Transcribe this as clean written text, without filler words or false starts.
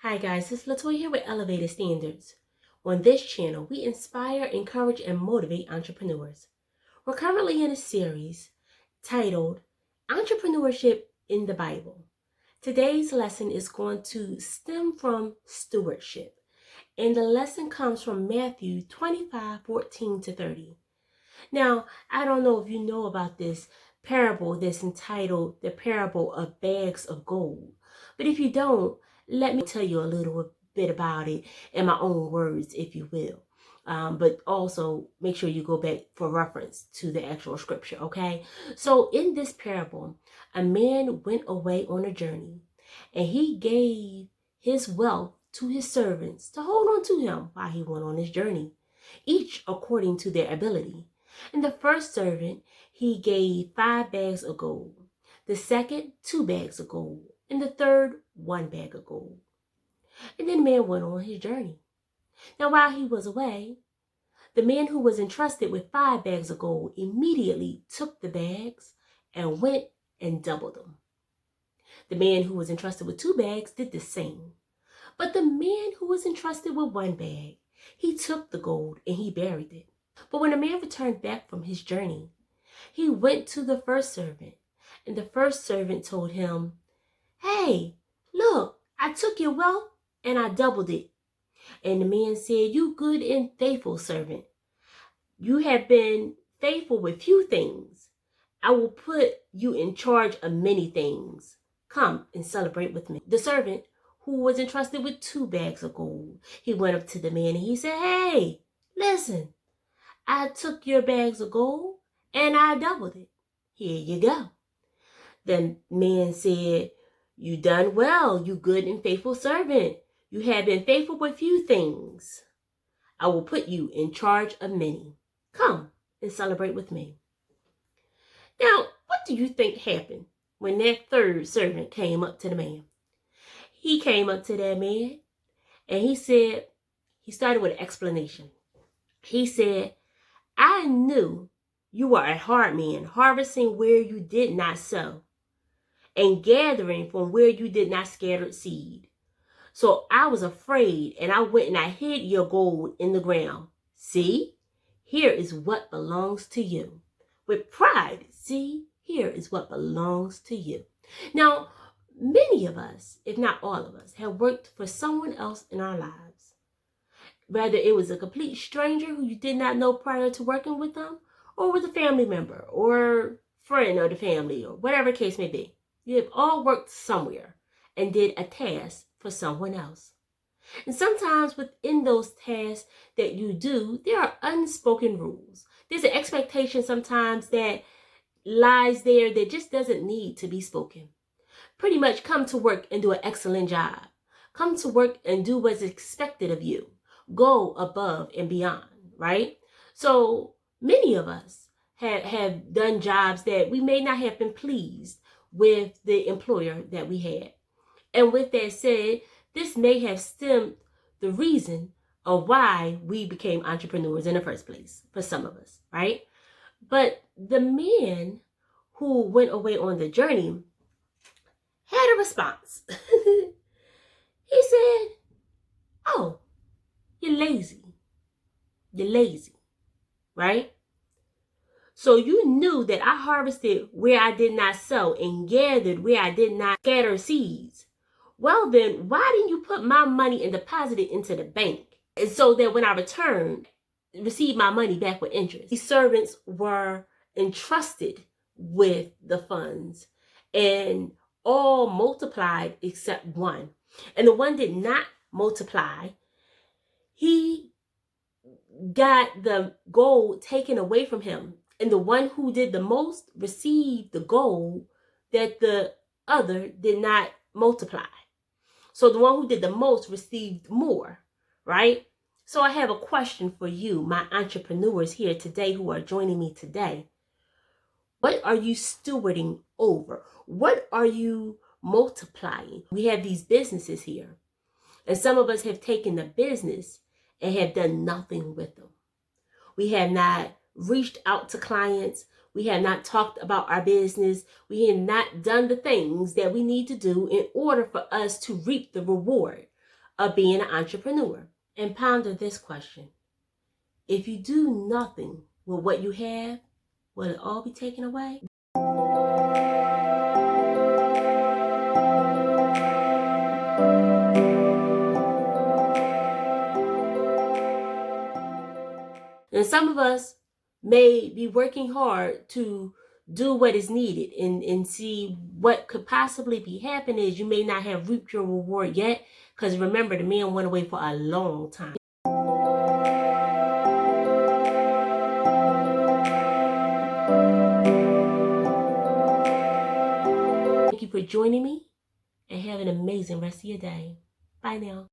Hi guys, it's Latoya here with Elevated Standards. On this channel, we inspire, encourage, and motivate entrepreneurs. We're currently in a series titled Entrepreneurship in the Bible. Today's lesson is going to stem from stewardship, and the lesson comes from Matthew 25:14-30. Now, I don't know if you know about this parable that's entitled The Parable of Bags of Gold. But if you don't, let me tell you a little bit about it in my own words, if you will. But also make sure you go back for reference to the actual scripture, okay? So in this parable, a man went away on a journey, and he gave his wealth to his servants to hold on to him while he went on his journey, each according to their ability. And the first servant, he gave 5 bags of gold. The second, 2 bags of gold. And the third, 1 bag of gold. And then the man went on his journey. Now, while he was away, the man who was entrusted with 5 bags of gold immediately took the bags and went and doubled them. The man who was entrusted with 2 bags did the same. But the man who was entrusted with 1 bag, he took the gold and he buried it. But when the man returned back from his journey, he went to the first servant, and the first servant told him, "Hey, look, I took your wealth and I doubled it." And the man said, "You good and faithful servant. You have been faithful with few things. I will put you in charge of many things. Come and celebrate with me." The servant who was entrusted with 2 bags of gold, he went up to the man and he said, "Hey, listen. I took your bags of gold and I doubled it. Here you go." The man said, "You done well, you good and faithful servant. You have been faithful with few things. I will put you in charge of many. Come and celebrate with me." Now, what do you think happened when that third servant came up to the man? He came up to that man and he started with an explanation. He said, "I knew you are a hard man, harvesting where you did not sow, and gathering from where you did not scatter seed. So I was afraid, and I went and I hid your gold in the ground. See, here is what belongs to you. With pride, see, here is what belongs to you." Now, many of us, if not all of us, have worked for someone else in our lives. Whether it was a complete stranger who you did not know prior to working with them, or with a family member or friend of the family, or whatever the case may be. You have all worked somewhere and did a task for someone else. And sometimes within those tasks that you do, there are unspoken rules. There's an expectation sometimes that lies there that just doesn't need to be spoken. Pretty much come to work and do an excellent job. Come to work and do what's expected of you. Go above and beyond, right? So many of us have done jobs that we may not have been pleased with the employer that we had. And with that said, this may have stemmed the reason of why we became entrepreneurs in the first place, for some of us, right? But the man who went away on the journey had a response. He said, "Oh, you're lazy. You're lazy, right? So you knew that I harvested where I did not sow and gathered where I did not scatter seeds. Well then, why didn't you put my money and deposit it into the bank? And so that when I returned, receive my money back with interest." These servants were entrusted with the funds and all multiplied except one. And the one did not multiply. He got the gold taken away from him. And the one who did the most received the gold that the other did not multiply. So the one who did the most received more, right? So I have a question for you, my entrepreneurs here today who are joining me today. What are you stewarding over? What are you multiplying? We have these businesses here. And some of us have taken the business and have done nothing with them. We have not reached out to clients. We have not talked about our business. We have not done the things that we need to do in order for us to reap the reward of being an entrepreneur. And ponder this question. If you do nothing with what you have, will it all be taken away? And some of us may be working hard to do what is needed and see what could possibly be happening is you may not have reaped your reward yet, because remember, the man went away for a long time. Thank you for joining me, and have an amazing rest of your day. Bye now.